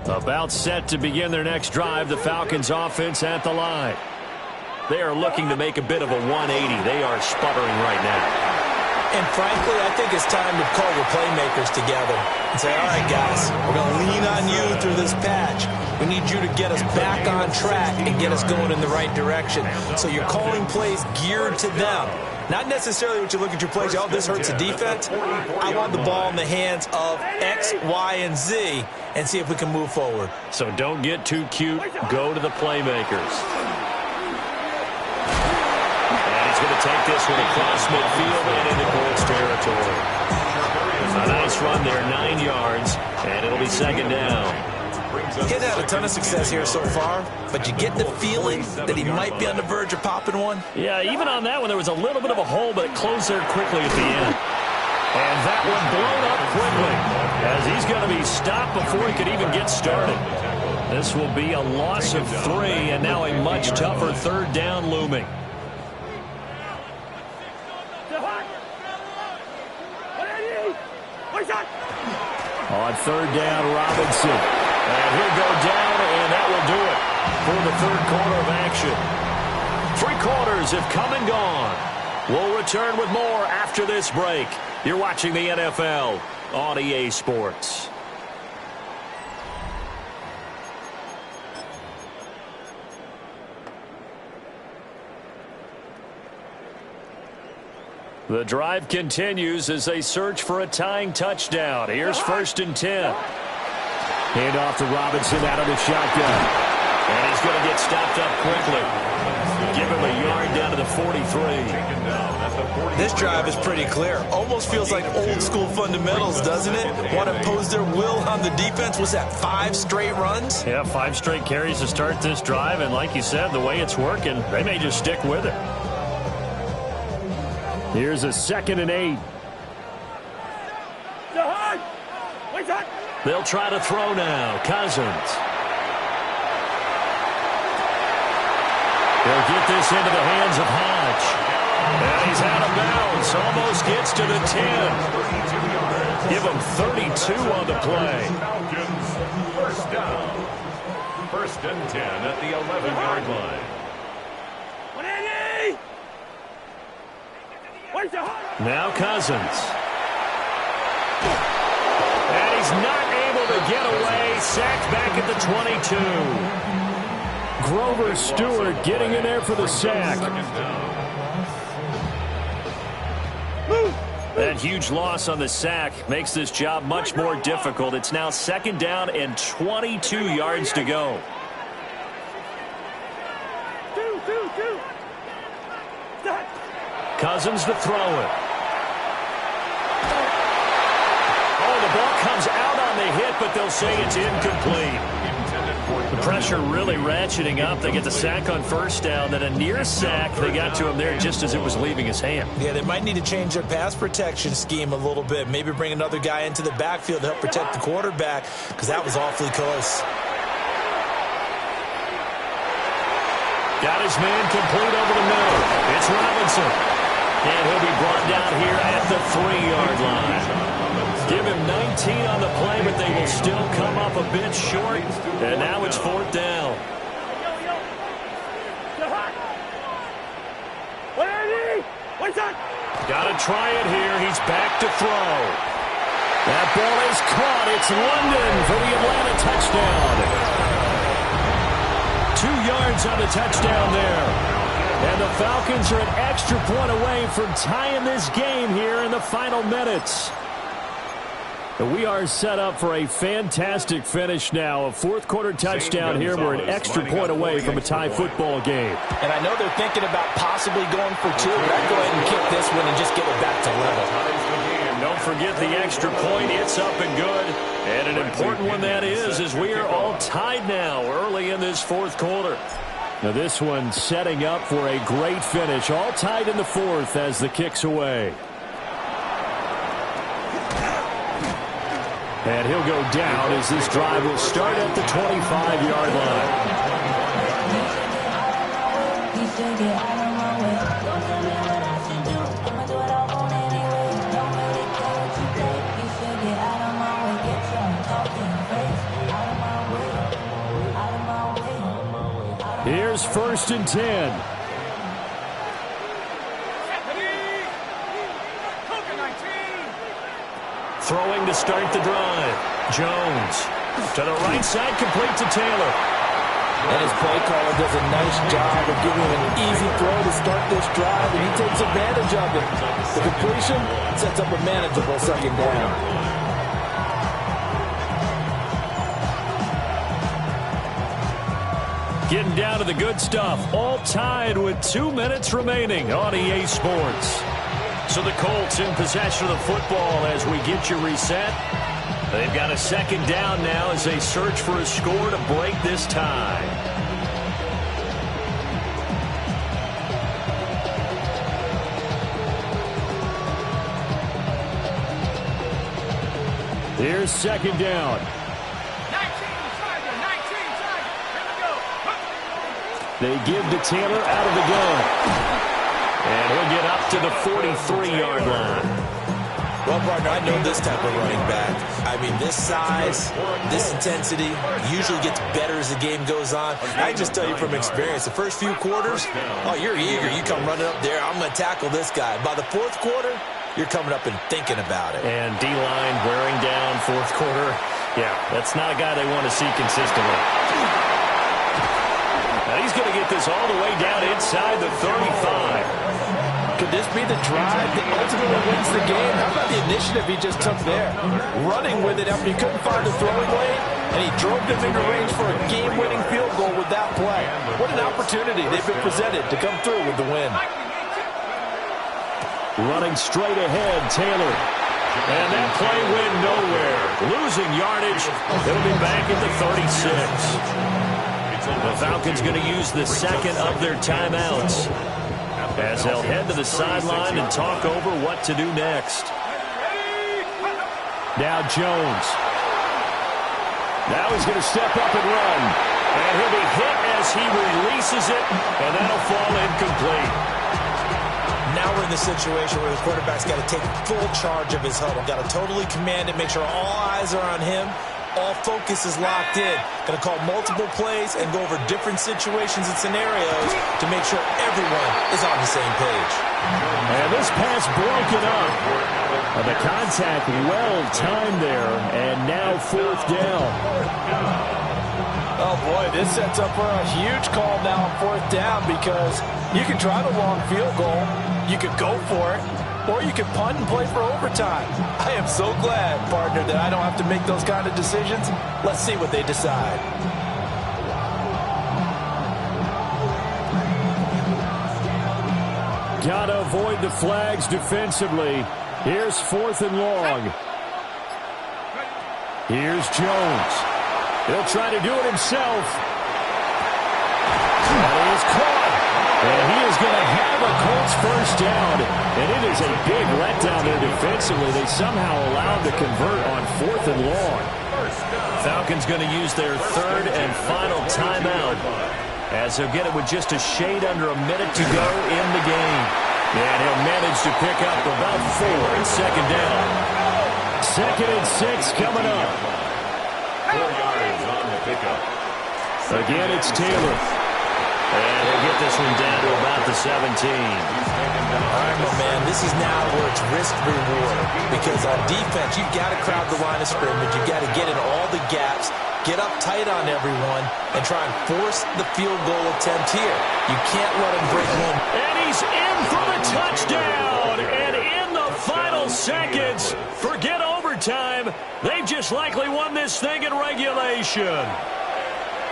About set to begin their next drive, the Falcons offense at the line. They are looking to make a bit of a 180. They are sputtering right now. And frankly, I think it's time to call your playmakers together and say, all right, guys, we're going to lean on you through this patch. We need you to get us back on track and get us going in the right direction. So you're calling plays geared to them. Not necessarily what you look at your plays, oh, this hurts the defense. I want the ball in the hands of X, Y, and Z and see if we can move forward. So don't get too cute. Go to the playmakers. And he's going to take this one across midfield and into Colts territory. A nice run there, 9 yards, and it'll be 2nd down. He hasn't had a ton of success here so far, but you get the feeling that he might be on the verge of popping one. Yeah, even on that one, there was a little bit of a hole, but it closed there quickly at the end. And that one blown up quickly, as he's going to be stopped before he could even get started. This will be a loss of 3, and now a much tougher 3rd down looming. On 3rd down, Robinson. And he'll go down, and that will do it for the 3rd quarter of action. 3 quarters have come and gone. We'll return with more after this break. You're watching the NFL on EA Sports. The drive continues as they search for a tying touchdown. Here's 1st and 10. Hand off to Robinson out of the shotgun. And he's going to get stopped up quickly. Give him a yard down to the 43. This drive is pretty clear. Almost feels like old school fundamentals, doesn't it? Want to impose their will on the defense. Was that 5 straight runs? Yeah, 5 straight carries to start this drive. And like you said, the way it's working, they may just stick with it. Here's a 2nd and 8. They'll try to throw now. Cousins. They'll get this into the hands of Hodge. And he's out of bounds. Almost gets to the 10. Give him 32 on the play. 1st down. 1st and 10 at the 11-yard line. Now Cousins. And he's not able to get away. Sacked back at the 22. Grover Stewart getting in there for the sack. That huge loss on the sack makes this job much more difficult. It's now 2nd down and 22 yards to go. Cousins to throw it. the ball comes out on the hit, but they'll say it's incomplete. The pressure really ratcheting up. They get the sack on first down, then a near sack. They got to him there just as it was leaving his hand. Yeah, they might need to change their pass protection scheme a little bit. Maybe bring another guy into the backfield to help protect the quarterback, because that was awfully close. Got his man complete over the middle. It's Robinson. And he'll be brought down here at the 3-yard line. Give him 19 on the play, but they will still come up a bit short. And now it's 4th down. Got to try it here. He's back to throw. That ball is caught. It's London for the Atlanta touchdown. 2 yards on the touchdown there. And the Falcons are an extra point away from tying this game here in the final minutes. We are set up for a fantastic finish now. A 4th quarter touchdown here. We're an extra point away from a tie football game. And I know they're thinking about possibly going for 2, but I'd go ahead and kick this one and just get it back to level. Don't forget the extra point. It's up and good. And an important one that is, as we are all tied now early in this 4th quarter. Now this one setting up for a great finish. All tied in the 4th as the kick's away. And he'll go down as this drive will start at the 25-yard line. Here's 1st and 10. Throwing to start the drive. Jones to the right side, complete to Taylor. And his play caller does a nice job of giving him an easy throw to start this drive, and he takes advantage of it. The completion sets up a manageable 2nd down. Getting down to the good stuff. All tied with 2 minutes remaining on EA Sports. So the Colts in possession of the football as we get you reset. They've got a 2nd down now as they search for a score to break this tie. Here's 2nd down. 19, They give to Taylor out of the gun. And he'll get up to the 43-yard line. Well, partner, I know this type of running back. I mean, this size, this intensity usually gets better as the game goes on. I can just tell you from experience, the first few quarters, oh, you're eager. You come running up there, I'm going to tackle this guy. By the 4th quarter, you're coming up and thinking about it. And D-line wearing down 4th quarter. Yeah, that's not a guy they want to see consistently. Now he's going to get this all the way down inside the 35. Could this be the drive that ultimately wins the game? How about the initiative he just took there? Running with it after he couldn't find the throwing lane, and he drove them into range for a game-winning field goal with that play. What an opportunity they've been presented to come through with the win. Running straight ahead, Taylor. And that play went nowhere. Losing yardage. It'll be back at the 36. The Falcons going to use the 2nd of their timeouts as they'll head to the sideline and talk over what to do next. Now Jones. Now he's going to step up and run. And he'll be hit as he releases it, and that'll fall incomplete. Now we're in the situation where the quarterback's got to take full charge of his huddle. Got to totally command it, make sure all eyes are on him. All focus is locked in. Going to call multiple plays and go over different situations and scenarios to make sure everyone is on the same page. And this pass broken up. The contact well timed there, and now 4th down. Oh, boy, this sets up for a huge call now on 4th down because you can try the long field goal, you could go for it, or you can punt and play for overtime. I am so glad, partner, that I don't have to make those kind of decisions. Let's see what they decide. Gotta avoid the flags defensively. Here's 4th and long. Here's Jones. He'll try to do it himself. That is caught. And he is going to have a Colts first down. And it is a big letdown there defensively. They somehow allowed to convert on 4th and long. Falcons going to use their 3rd and final timeout, as they'll get it with just a shade under a minute to go in the game. And he'll manage to pick up about 4 in 2nd down. 2nd and 6 coming up. 4 yards on the pickup. Again, it's Taylor. And he'll get this one down to about the 17. All right, my man, this is now where it's risk-reward. Because on defense, you've got to crowd the line of scrimmage. You've got to get in all the gaps, get up tight on everyone, and try and force the field goal attempt here. You can't let him break one. And he's in for the touchdown. And in the final seconds, forget overtime. They've just likely won this thing in regulation.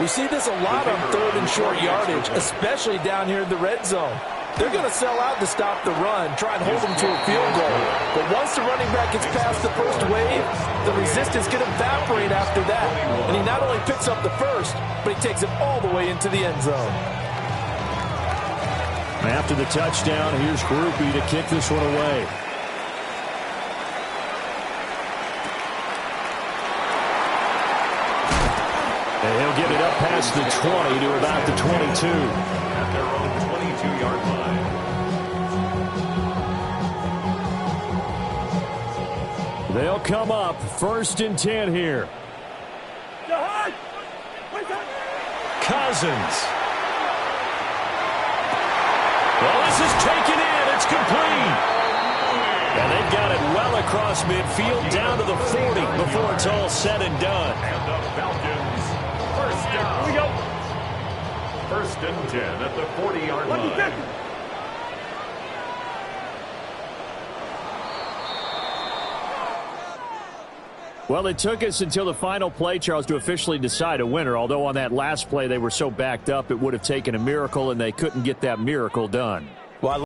We see this a lot on 3rd and short yardage, especially down here in the red zone. They're going to sell out to stop the run, try and hold them to a field goal. But once the running back gets past the first wave, the resistance can evaporate after that. And he not only picks up the first, but he takes it all the way into the end zone. After the touchdown, here's Groupie to kick this one away. And he'll get it up past the 20 to about the 22. At their own 22-yard line. They'll come up 1st and 10 here. Cousins. Well, this is taken in. It's complete. And they've got it well across midfield down to the 40 before it's all said and done. And the Falcons, first down. Here we go. 1st and 10 at the 40-yard line. Well, it took us until the final play, Charles, to officially decide a winner, although on that last play they were so backed up it would have taken a miracle, and they couldn't get that miracle done.